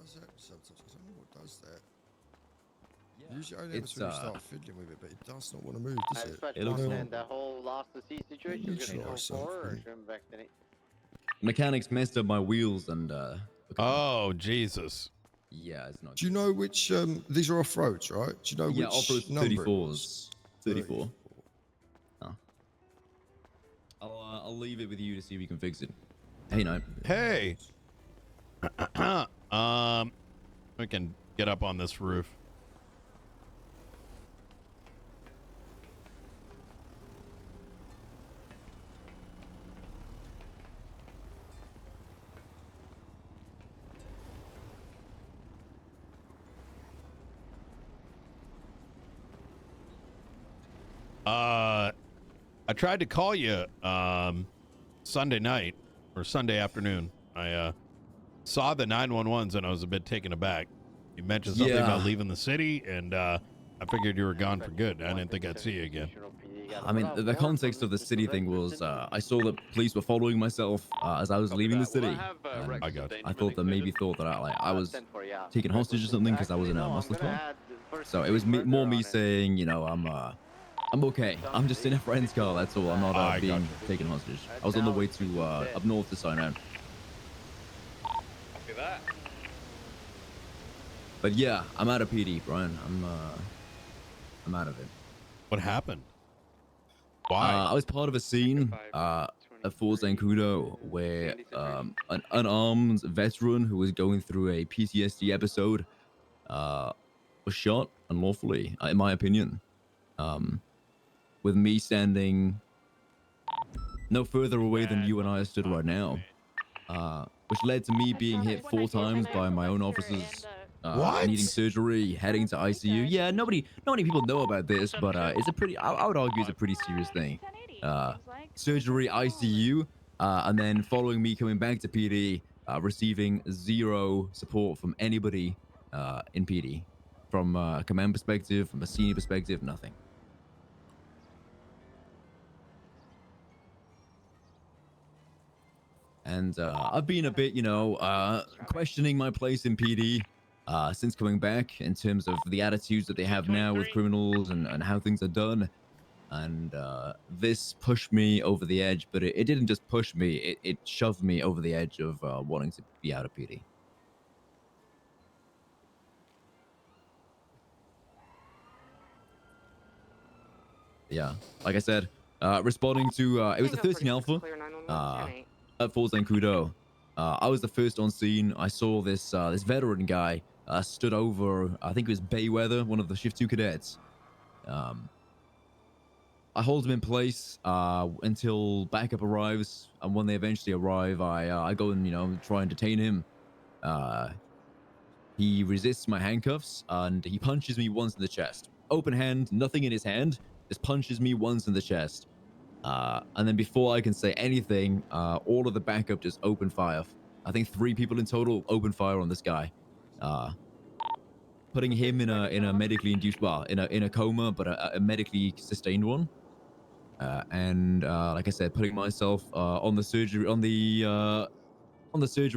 does it sometimes? I don't know what does that. Yeah. Usually only ever when you start fiddling with it, but it does not want to move, does it? It looks fine. The whole lost the sea situation is going to go forward or should back to it? Mechanics messed up my wheels and Oh Jesus. Yeah, it's not. Do you know which these are off roads, right? Do you know Yeah, which off-road's number? 34s. 34. Oh. I'll leave it with you to see if you can fix it. Hey, no. Hey. We can get up on this roof. I tried to call you Sunday night or Sunday afternoon. I saw the 911s and I was a bit taken aback. You mentioned something about leaving the city, and I figured you were gone for good. I didn't think I'd see you again. I mean, the context of the city thing was I saw that police were following myself as I was leaving the city. I got you. I thought that maybe that I was taken hostage or something because I was in a muscle car. So it was more me saying, you know, I'm okay. I'm just in a friend's car. That's all. I'm not being taken hostage. I was on the way to up north to sign out. Copy that. But yeah, I'm out of PD, Brian. I'm out of it. What happened? Why? I was part of a scene at Fort Zancudo where an unarmed veteran who was going through a PTSD episode was shot unlawfully, in my opinion. With me standing no further away than you and I stood right now, which led to me being hit 4 times by my own officers. Needing surgery, heading to ICU. Yeah, not many people know about this, but it's a pretty, I would argue it's a pretty serious thing. Surgery, ICU, and then following me coming back to PD, receiving 0 support from anybody in PD. From a command perspective, from a senior perspective, nothing. And I've been a bit, you know, questioning my place in PD. Since coming back, in terms of the attitudes that they have now with criminals and how things are done. And this pushed me over the edge, but it didn't just push me, it shoved me over the edge of wanting to be out of PD. Yeah, like I said, responding to, it was a 13 Alpha at Fort Zancudo. I was the first on scene. I saw this this veteran guy stood over, I think it was Bayweather, one of the Shift 2 cadets. I hold him in place until backup arrives, and when they eventually arrive, I go and, you know, try and detain him. He resists my handcuffs, and he punches me once in the chest. Open hand, nothing in his hand, just punches me once in the chest. And then before I can say anything, all of the backup just open fire. I think 3 people in total open fire on this guy. Putting him in a medically induced, well, in a coma, but a medically sustained one. And like I said, putting myself on the surgery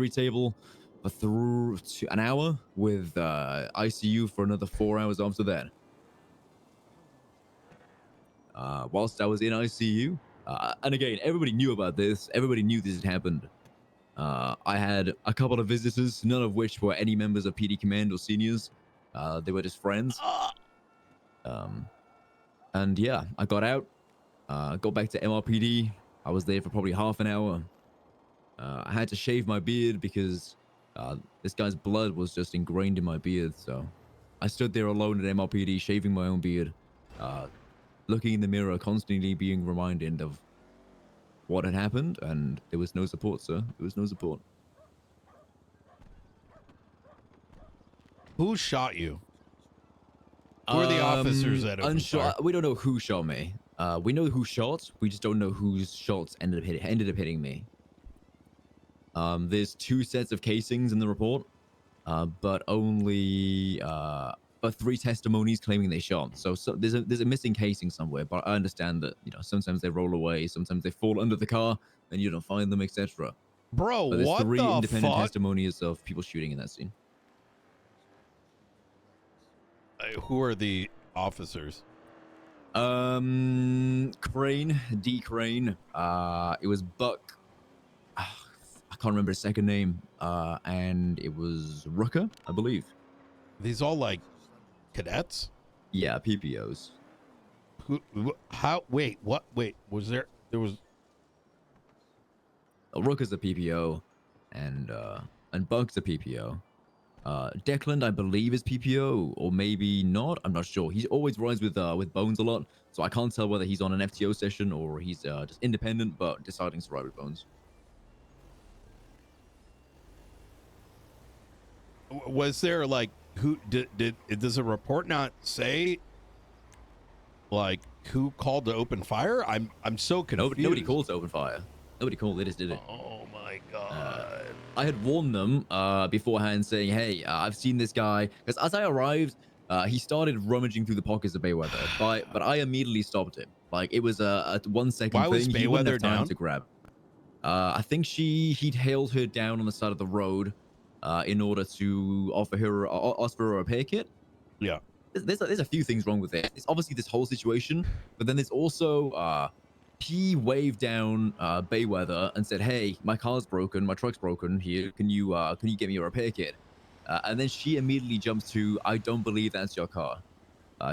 table for through an hour with ICU for another 4 hours after that. Whilst I was in ICU, and again, everybody knew about this. Everybody knew this had happened. I had a couple of visitors, none of which were any members of PD Command or seniors. They were just friends. And yeah, I got out, got back to MRPD. I was there for probably half an hour. I had to shave my beard because this guy's blood was just ingrained in my beard. So I stood there alone at MRPD, shaving my own beard, looking in the mirror, constantly being reminded of what had happened, and there was no support, sir. There was no support. Who shot you? Who are the officers that opened fire? We don't know who shot me. We know who shot. We just don't know whose shots ended up hitting me. There's 2 sets of casings in the report, but only 3 testimonies claiming they shot. So there's a missing casing somewhere. But I understand that, you know, sometimes they roll away, sometimes they fall under the car, and you don't find them, etc. Bro, but there's what 3 the independent fuck? testimonies of people shooting in that scene. Who are the officers? Crane, D Crane. It was Buck. I can't remember his second name. And it was Rucker, I believe. These all like cadets? Yeah, PPOs. How? Wait, what? Wait, there was. Rucker's a PPO, and Buck's a PPO. Declan, I believe, is PPO, or maybe not. I'm not sure. He always rides with Bones a lot, so I can't tell whether he's on an FTO session or he's just independent, but deciding to ride with Bones. Was there like who does a report not say like who called to open fire? I'm so confused. Nobody called to open fire. Nobody called. They just did it. Oh my god! I had warned them beforehand, saying, "Hey, I've seen this guy." Because as I arrived, he started rummaging through the pockets of Bayweather, but I immediately stopped him. Like it was a 1 second Why thing. was He wouldn't Bayweather have time down? to grab. I think he'd hailed her down on the side of the road in order to ask for her a repair kit. Yeah. There's a few things wrong with it. It's obviously this whole situation, but then there's also he waved down Bayweather and said, "Hey, my car's broken, my truck's broken. Here, can you get me a repair kit?" And then she immediately jumps to, "I don't believe that's your car."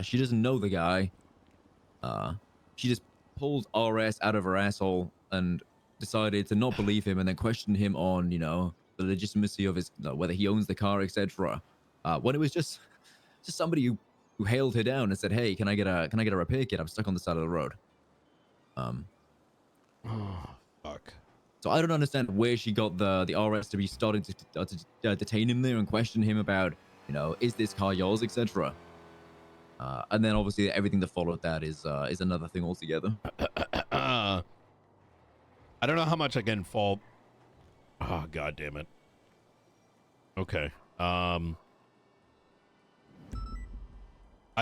She doesn't know the guy. She just pulled RS out of her asshole and decided to not believe him, and then question him on, the legitimacy of his, whether he owns the car, etc. When it was just somebody who hailed her down and said, "Hey, can I get a repair kit? I'm stuck on the side of the road." Oh, fuck. So I don't understand where she got the RS to be starting to detain him there and question him about, is this car yours, etc. And then obviously everything that followed that is another thing altogether. I don't know how much I can fault. Oh, god damn it. Okay. I've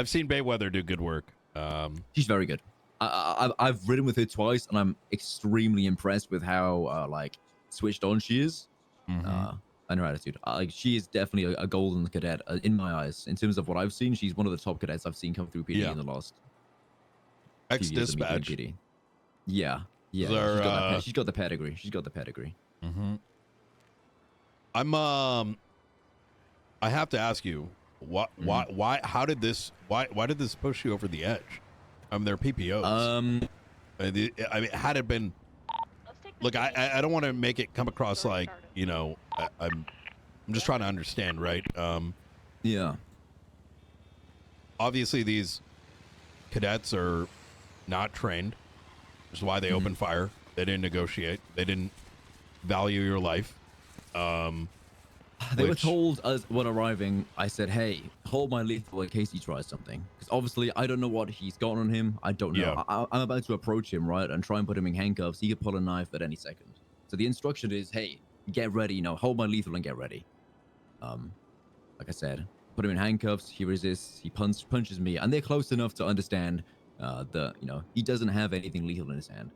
seen Bayweather do good work. She's very good. I've ridden with her twice, and I'm extremely impressed with how switched on she is, and her attitude. She is definitely a golden cadet in my eyes. In terms of what I've seen, she's one of the top cadets I've seen come through PD in the last Ex-dispatch. PD. Yeah. There, she's got the pedigree. She's got the pedigree. I have to ask you, why did this push you over the edge? They're PPOs. I mean, had it been, look, I don't want to make it come across like, I'm just trying to understand, right? Yeah. Obviously, these cadets are not trained, which is why they opened fire. They didn't negotiate. They didn't value your life. They were told us when arriving, I said, "Hey, hold my lethal in case he tries something." Because obviously, I don't know what he's got on him. I don't know. Yeah. I'm about to approach him, right, and try and put him in handcuffs. He could pull a knife at any second. So the instruction is, "Hey, get ready. Hold my lethal and get ready." Like I said, put him in handcuffs. He resists. He punches me, and they're close enough to understand that he doesn't have anything lethal in his hand.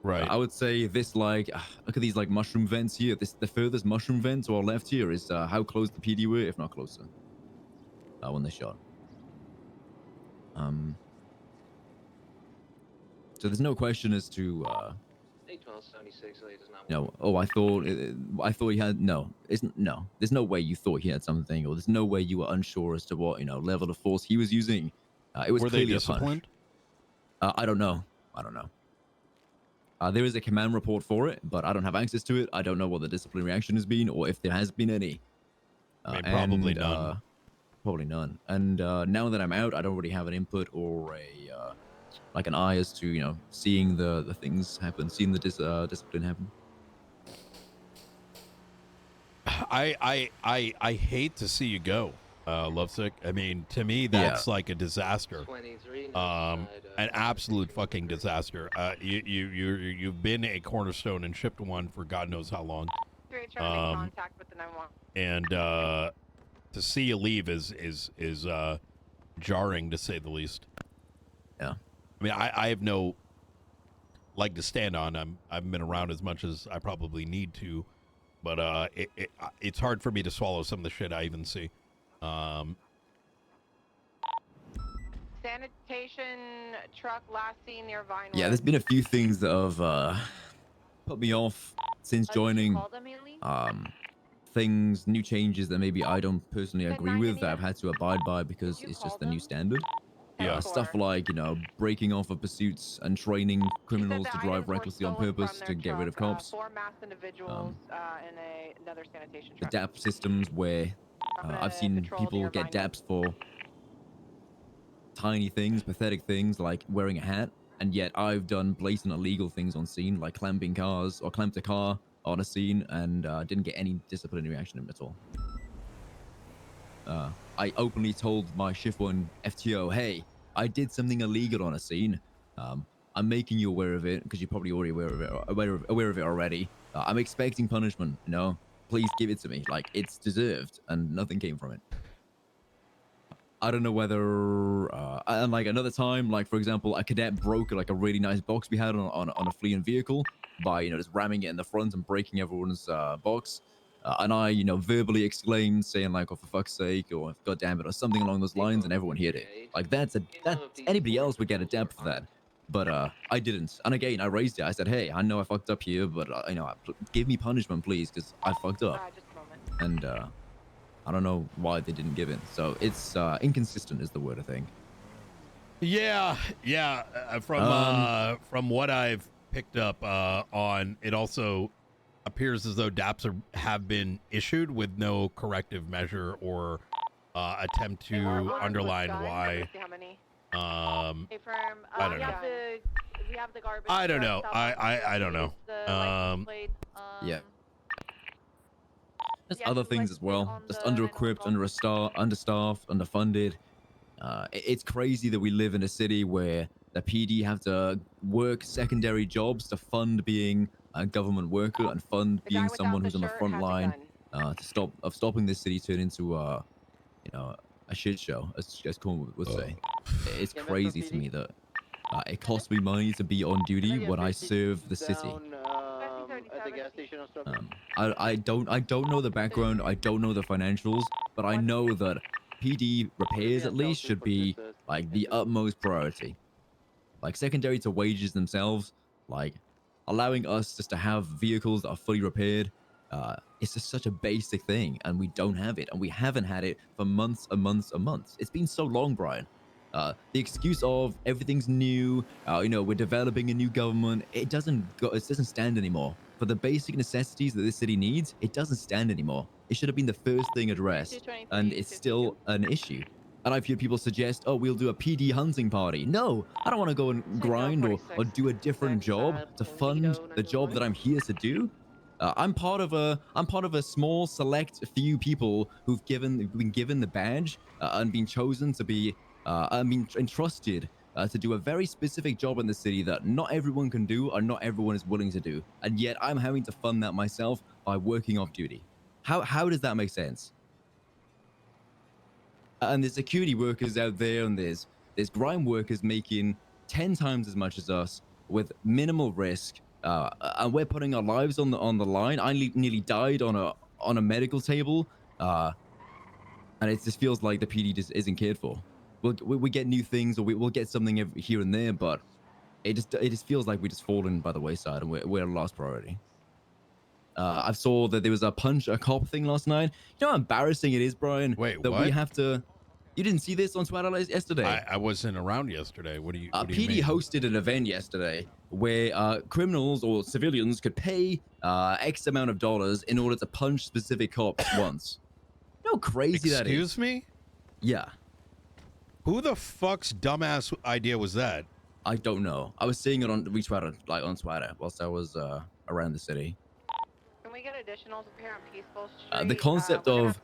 Right. I would say this, look at these mushroom vents here. The furthest mushroom vent to our left here is how close the PD were, if not closer, when they shot. So there's no question as to. No. Oh, I thought he had no. There's no way you thought he had something, or there's no way you were unsure as to what level of force he was using. It was Were they clearly disciplined? I don't know. There is a command report for it, but I don't have access to it. I don't know what the discipline reaction has been, or if there has been any. Probably none. Probably none. And now that I'm out, I don't really have an input or an eye as to seeing the things happen, seeing the discipline happen. I hate to see you go, Lovesick. I mean, to me, that's like a disaster. An absolute fucking disaster. You've been a cornerstone and shipped one for God knows how long. Contact with the 911. And to see you leave is jarring, to say the least. Yeah. I mean, I have no leg to stand on. I haven't been around as much as I probably need to, but it's hard for me to swallow some of the shit I even see. Sanitation truck last seen near Vinewood. Yeah, there's been a few things that have put me off since joining. Things, new changes that maybe I don't personally agree with that I've had to abide by because it's just the new standard. Yeah. Stuff like, you know, breaking off of pursuits and training criminals to drive recklessly on purpose to get rid of cops. 4 masked individuals in another sanitation The truck. DAP systems where I've seen people get DAPs for tiny things, pathetic things like wearing a hat, and yet I've done blatant illegal things on scene, like clamping cars or clamped a car on a scene and didn't get any disciplinary action at all. I openly told my shift one FTO, hey, I did something illegal on a scene. I'm making you aware of it because you're probably already aware of it already. I'm expecting punishment, you know? Please give it to me. Like, it's deserved, and nothing came from it. I don't know whether, and like another time, like for example, a cadet broke like a really nice box we had on a fleeing vehicle by, you know, just ramming it in the front and breaking everyone's box. And I, you know, verbally exclaimed, saying like, "Oh, for fuck's sake," or "God damn it," or something along those lines, and everyone heard it. Like that anybody else would get a dab for that, but I didn't. And again, I raised it. I said, "Hey, I know I fucked up here, but you know, give me punishment, please, because I fucked up." Just a moment. And I don't know why they didn't give it. So it's inconsistent is the word, I think. Yeah. From what I've picked up on, it also appears as though DAPs have been issued with no corrective measure or attempt to underline why. I don't know. I don't know. I don't know. Yeah. There's other things as well. Just under-equipped, understaffed, underfunded. It's crazy that we live in a city where the PD have to work secondary jobs to fund being a government worker and fund being someone who's on the front line to stopping this city turn into you know, a shit show, as Corn would say. It's crazy to me that it costs me money to be on duty when I serve the city. I don't know the background, I don't know the financials, but I know that PD repairs at least should be like the utmost priority. Like secondary to wages themselves, like allowing us just to have vehicles that are fully repaired. It's just such a basic thing, and we don't have it, and we haven't had it for months and months and months. It's been so long, Brian. The excuse of everything's new, you know, we're developing a new government, it doesn't stand anymore. For the basic necessities that this city needs, it doesn't stand anymore. It should have been the first thing addressed, and it's still an issue. And I've heard people suggest, oh, we'll do a PD hunting party. No, I don't want to go and grind or do a different job to fund the job that I'm here to do. I'm part of a small select few people who've been given the badge and been chosen to be entrusted to do a very specific job in the city that not everyone can do or not everyone is willing to do, and yet I'm having to fund that myself by working off duty. How does that make sense? And there's security workers out there, and there's grind workers making 10 times as much as us with minimal risk, and we're putting our lives on the line. I nearly died on a medical table, and it just feels like the PD just isn't cared for. We get new things, or we'll get something here and there, but it just feels like we just fallen by the wayside, and we're a last priority. I saw that there was a punch a cop thing last night. You know how embarrassing it is, Brian? Wait, that what? We have to. You didn't see this on Twitter yesterday? I wasn't around yesterday. What do you PD mean? hosted an event yesterday where criminals or civilians could pay X amount of dollars in order to punch specific cops once. You know how crazy that is? Excuse me? Yeah. Who the fuck's dumbass idea was that? I don't know. I was seeing it on Twitter whilst I was around the city. Can we get additionals up here on Peaceful Street? The concept of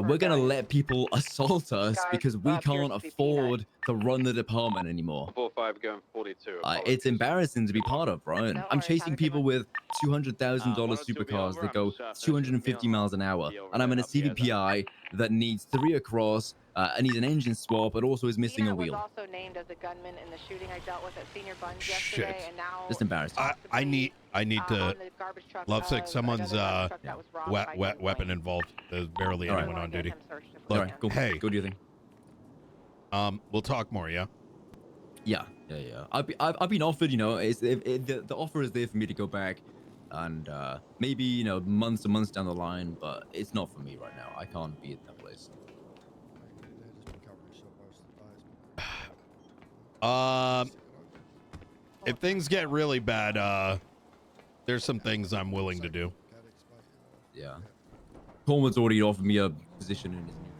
we're gonna let people assault us because we can't afford to run the department anymore. 45 going 42. It's embarrassing to be part of, Brian. I'm chasing people with $200,000 supercars that go 250 miles an hour, and I'm in a CVPI that needs 3 across, and needs an engine swap, but also is missing a wheel. Was also named as a gunman in the shooting I dealt with at Senior Buns yesterday, and now just embarrassing. I need to. Lovesick, someone's weapon involved. There's barely anyone on duty. All right, cool. Hey, go do your thing. We'll talk more. Yeah. Yeah. I've been offered, you know, the offer is there for me to go back, and maybe, you know, months and months down the line, but it's not for me right now. I can't be at that place. If things get really bad, there's some things I'm willing to do. Yeah. Coleman's already offered me a position in his new